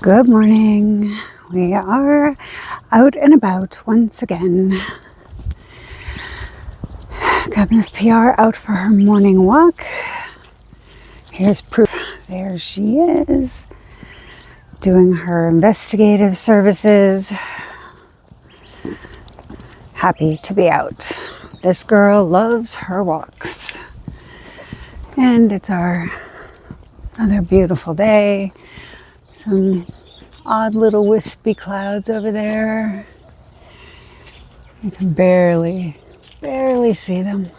Good morning. We are out and about once again. Got Miss PR out for her morning walk. Here's proof. There she is, doing her investigative services. Happy to be out. This girl loves her walks. And it's another beautiful day. Some odd little wispy clouds over there. You can barely see them.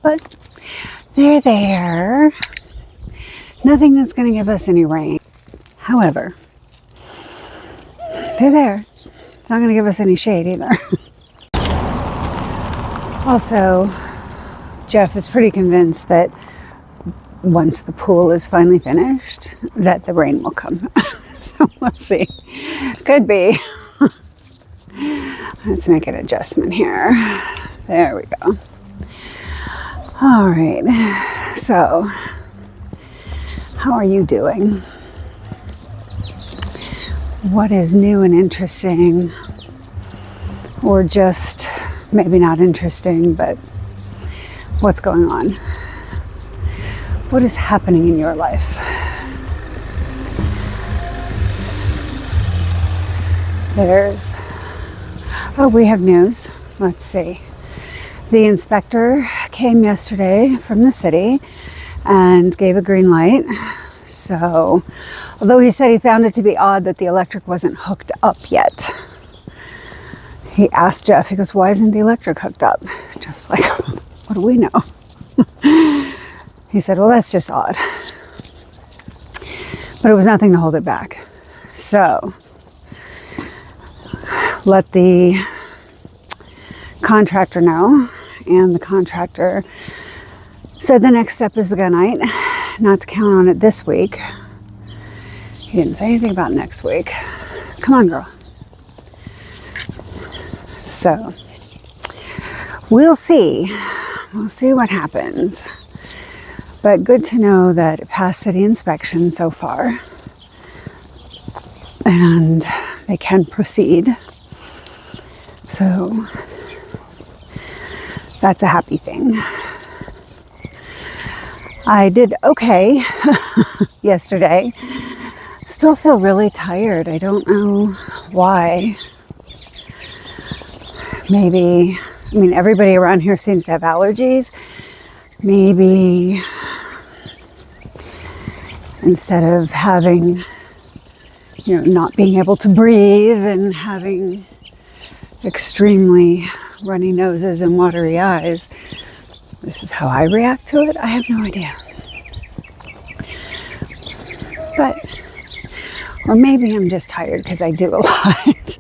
But they're there. Nothing that's going to give us any rain. However, they're there. It's not going to give us any shade either. Also, Jeff is pretty convinced that once the pool is finally finished, that the rain will come. So we'll see. Could be. Let's make an adjustment here. There we go. All right. So, how are you doing? What is new and interesting? Or just maybe not interesting, but what's going on? What is happening in your life? We have news. Let's see. The inspector came yesterday from the city and gave a green light. So, although he said he found it to be odd that the electric wasn't hooked up yet, he asked Jeff, he goes, "Why isn't the electric hooked up?" Jeff's like, "What do we know?" He said, "Well, that's just odd." But it was nothing to hold it back. So, let the contractor know. And the contractor said the next step is the gunite, not to count on it this week. He didn't say anything about next week. Come on, girl. So, we'll see. We'll see what happens. But good to know that it passed city inspection so far. And they can proceed. So, that's a happy thing. I did okay yesterday. Still feel really tired. I don't know why. Maybe, everybody around here seems to have allergies. Maybe instead of having, not being able to breathe and having extremely runny noses and watery eyes, this is how I react to it. I have no idea. Or maybe I'm just tired because I do a lot.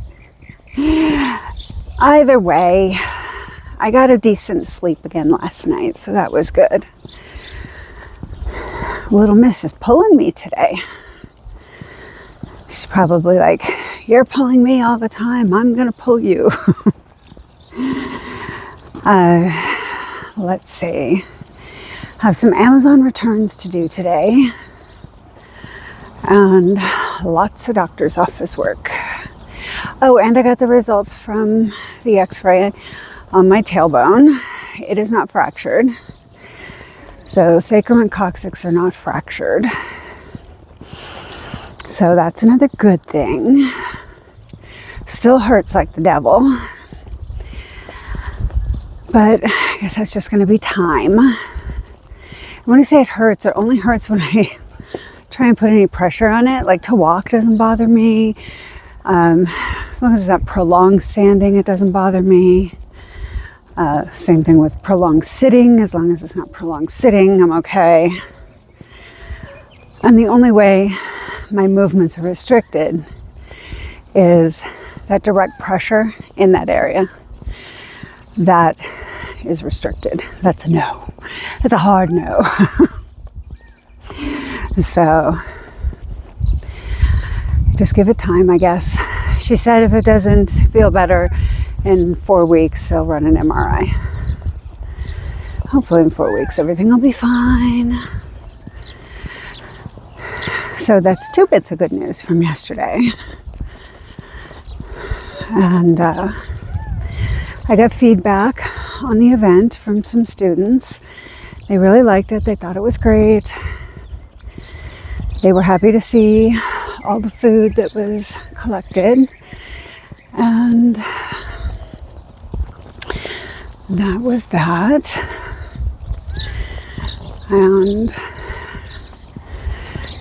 Either way, I got a decent sleep again last night, so that was good. Little Miss is pulling me today. She's probably like, "You're pulling me all the time. I'm going to pull you." Let's see. Have some Amazon returns to do today. And lots of doctor's office work. Oh, and I got the results from the x-ray on my tailbone. It is not fractured. So sacrum and coccyx are not fractured. So that's another good thing. Still hurts like the devil. But I guess that's just going to be time. When I say it only hurts when I try and put any pressure on it. Like to walk doesn't bother me. As long as it's not prolonged standing, it doesn't bother me. Same thing with prolonged sitting. As long as it's not prolonged sitting, I'm okay. And the only way my movements are restricted is that direct pressure in that area. That is restricted. That's a no. That's a hard no. So, just give it time, I guess. She said if it doesn't feel better in 4 weeks, they'll run an MRI. Hopefully in 4 weeks, everything will be fine. So that's 2 bits of good news from yesterday. And I got feedback on the event from some students. They really liked it. They thought it was great. They were happy to see all the food that was collected. And that was that. And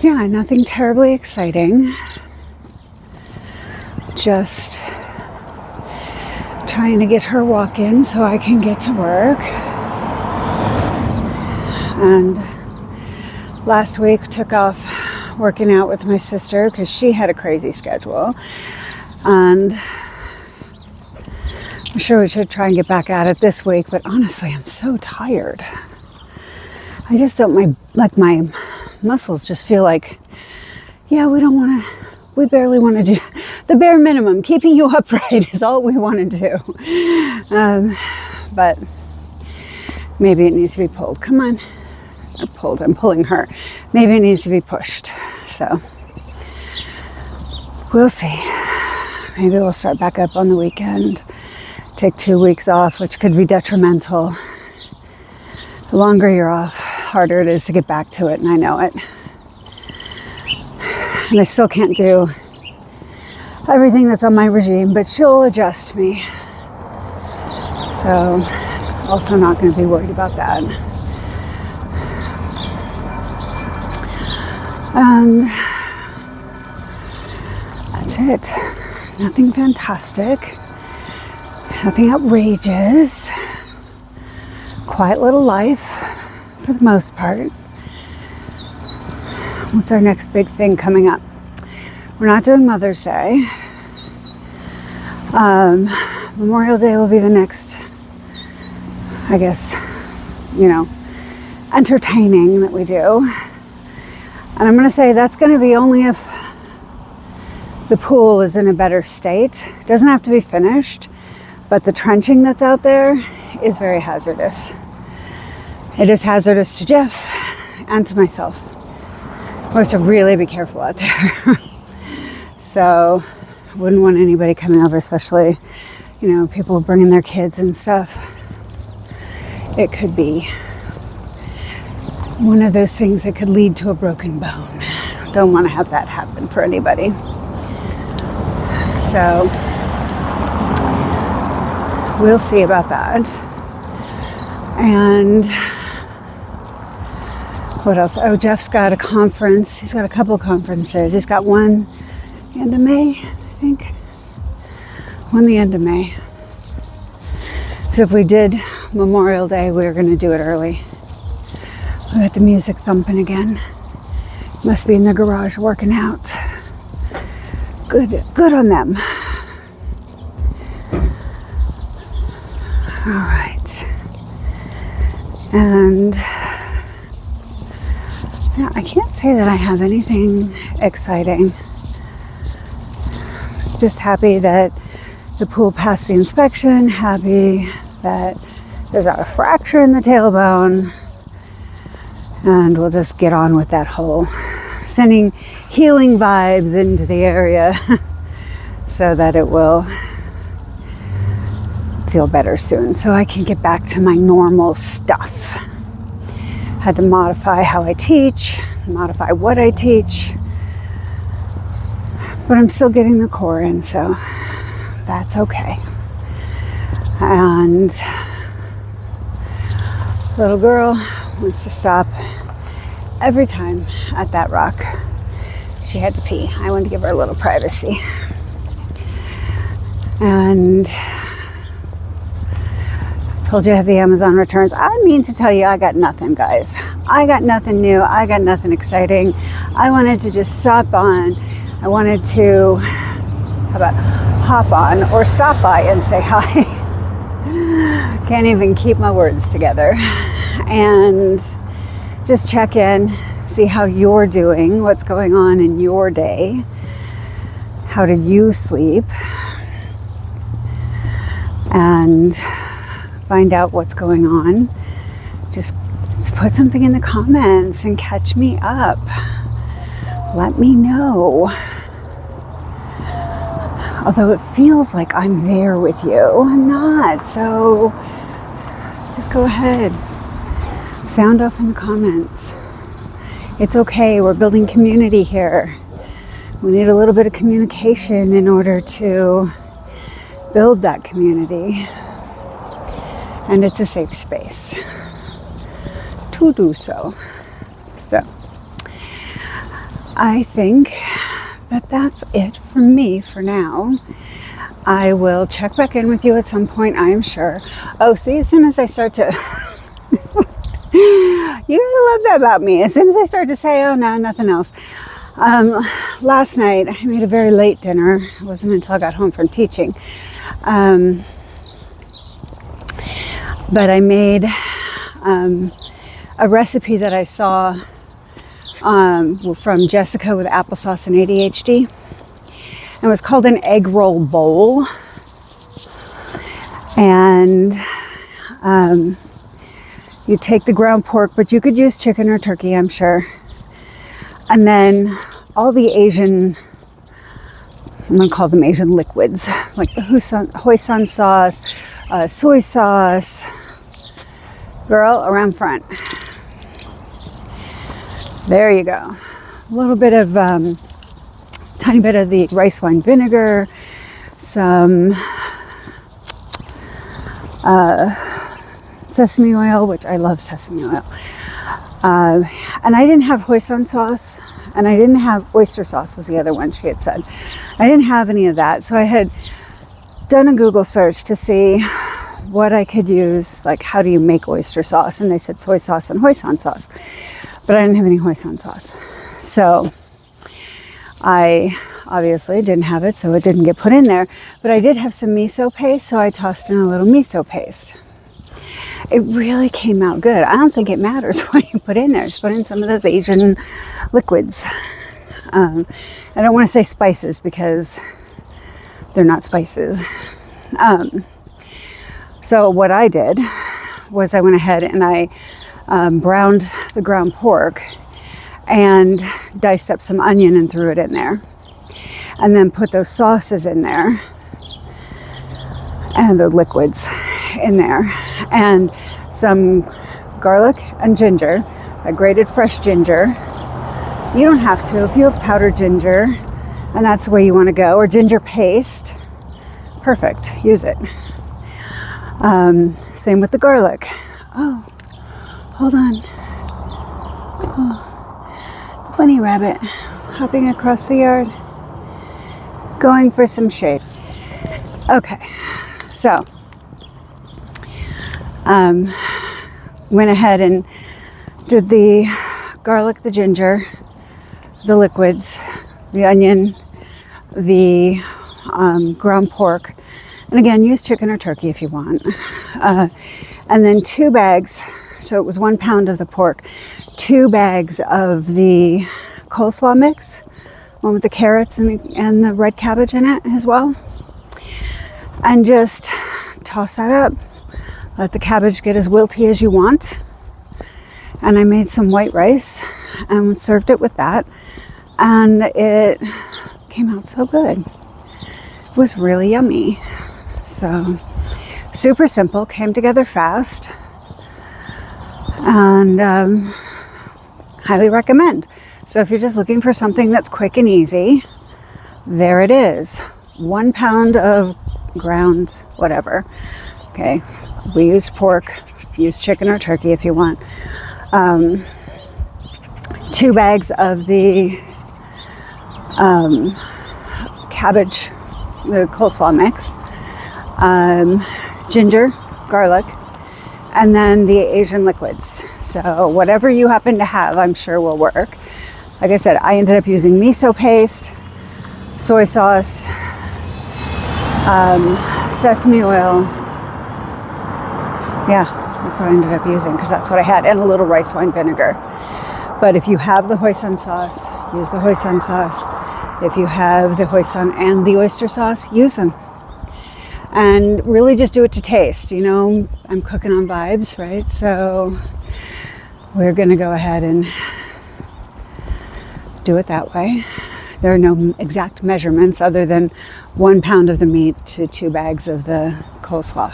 yeah, nothing terribly exciting. Just trying to get her walk in so I can get to work. And last week took off working out with my sister because she had a crazy schedule. And I'm sure we should try and get back at it this week, but honestly, I'm so tired. I just don't, my muscles just feel like, yeah, we barely want to do the bare minimum. Keeping you upright is all we want to do. But maybe it needs to be pulled. Come on. I'm pulling her. Maybe it needs to be pushed. So we'll see. Maybe we'll start back up on the weekend. Take 2 weeks off, which could be detrimental. The longer you're off, harder it is to get back to it, and I know it. And I still can't do everything that's on my regime, but she'll adjust me. So, also not going to be worried about that. And that's it. Nothing fantastic. Nothing outrageous. Quiet little life for the most part. What's our next big thing coming up? We're not doing Mother's Day. Memorial Day will be the next, I guess, entertaining that we do. And I'm going to say that's going to be only if the pool is in a better state. It doesn't have to be finished, but the trenching that's out there is very hazardous. It is hazardous to Jeff and to myself. We have to really be careful out there. So I wouldn't want anybody coming over, especially, people bringing their kids and stuff. It could be one of those things that could lead to a broken bone. Don't want to have that happen for anybody. So we'll see about that. And what else? Oh, Jeff's got a conference. He's got a couple of conferences. He's got one the end of May, I think. One the end of May. Because if we did Memorial Day, we were going to do it early. We got the music thumping again. Must be in the garage working out. Good on them. All right. And yeah, I can't say that I have anything exciting. Just happy that the pool passed the inspection. Happy that there's not a fracture in the tailbone. And we'll just get on with that whole sending healing vibes into the area so that it will feel better soon, so I can get back to my normal stuff. Had to modify how I teach, modify what I teach, but I'm still getting the core in, so that's okay. And little girl wants to stop every time at that rock. She had to pee. I wanted to give her a little privacy. And told you I have the Amazon returns. I mean to tell you, I got nothing, guys. I got nothing new. I got nothing exciting. I wanted to just stop on. I wanted to, how about hop on or stop by and say hi. Can't even keep my words together. And just check in, see how you're doing, what's going on in your day. How did you sleep? And find out what's going on. Just put something in the comments and catch me up. let me know. Although it feels like I'm there with you, I'm not. So just go ahead. Sound off in the comments. It's okay. We're building community here. We need a little bit of communication in order to build that community. And it's a safe space to do so. So I think that that's it for me for now. I will check back in with you at some point, I am sure. Oh, see, as soon as I start to... You love that about me. As soon as I start to say, oh no, nothing else. Last night, I made a very late dinner. It wasn't until I got home from teaching. But I made a recipe that I saw from Jessica with applesauce and ADHD. It was called an egg roll bowl. And you take the ground pork, but you could use chicken or turkey, I'm sure. And then all the Asian, I'm going to call them Asian liquids, like the hoisin sauce, soy sauce. Girl, around front. There you go. A little bit of, tiny bit of the rice wine vinegar, some sesame oil, which I love sesame oil. And I didn't have hoisin sauce, and I didn't have oyster sauce was the other one she had said. I didn't have any of that, so I had done a Google search to see what I could use, like how do you make oyster sauce, and they said soy sauce and hoisin sauce, but I didn't have any hoisin sauce. So I obviously didn't have it, so it didn't get put in there, but I did have some miso paste, so I tossed in a little miso paste. It really came out good. I don't think it matters what you put in there. Just put in some of those Asian liquids. I don't want to say spices because they're not spices. So what I did was I went ahead and I browned the ground pork and diced up some onion and threw it in there. And then put those sauces in there and the liquids in there, and some garlic and ginger. I grated fresh ginger. You don't have to if you have powdered ginger and that's the way you want to go, or ginger paste. Perfect, use it. Same with the garlic. Oh, hold on. Oh, bunny rabbit hopping across the yard, going for some shade. Okay, so went ahead and did the garlic, the ginger, the liquids, the onion, the ground pork, and again, use chicken or turkey if you want. And then 2 bags, so it was 1 pound of the pork, 2 bags of the coleslaw mix, one with the carrots and the red cabbage in it as well. And just toss that up. Let the cabbage get as wilty as you want. And I made some white rice and served it with that. And it came out so good. It was really yummy. So, super simple, came together fast. And highly recommend. So if you're just looking for something that's quick and easy, there it is. 1 pound of ground whatever. Okay, we used pork, use chicken or turkey if you want. 2 bags of the cabbage, the coleslaw mix, ginger, garlic, and then the Asian liquids. So whatever you happen to have, I'm sure will work. Like I said, I ended up using miso paste, soy sauce, sesame oil. Yeah, that's what I ended up using because that's what I had, and a little rice wine vinegar. But if you have the hoisin sauce, use the hoisin sauce. If you have the hoisin and the oyster sauce, use them. And really just do it to taste. You know, I'm cooking on vibes, right? So we're going to go ahead and do it that way. There are no exact measurements other than 1 pound of the meat to 2 bags of the coleslaw.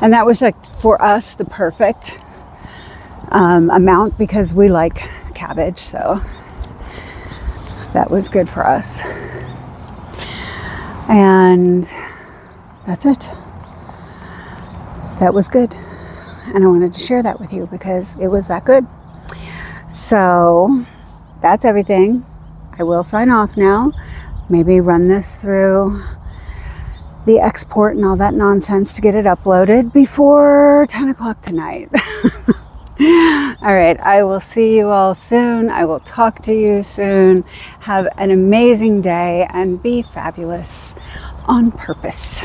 And that was, like, for us, the perfect amount because we like cabbage, so that was good for us. And that's it. That was good. And I wanted to share that with you because it was that good. So that's everything. I will sign off now. Maybe run this through the export and all that nonsense to get it uploaded before 10 o'clock tonight. All right, I will see you all soon. I will talk to you soon. Have an amazing day and be fabulous on purpose.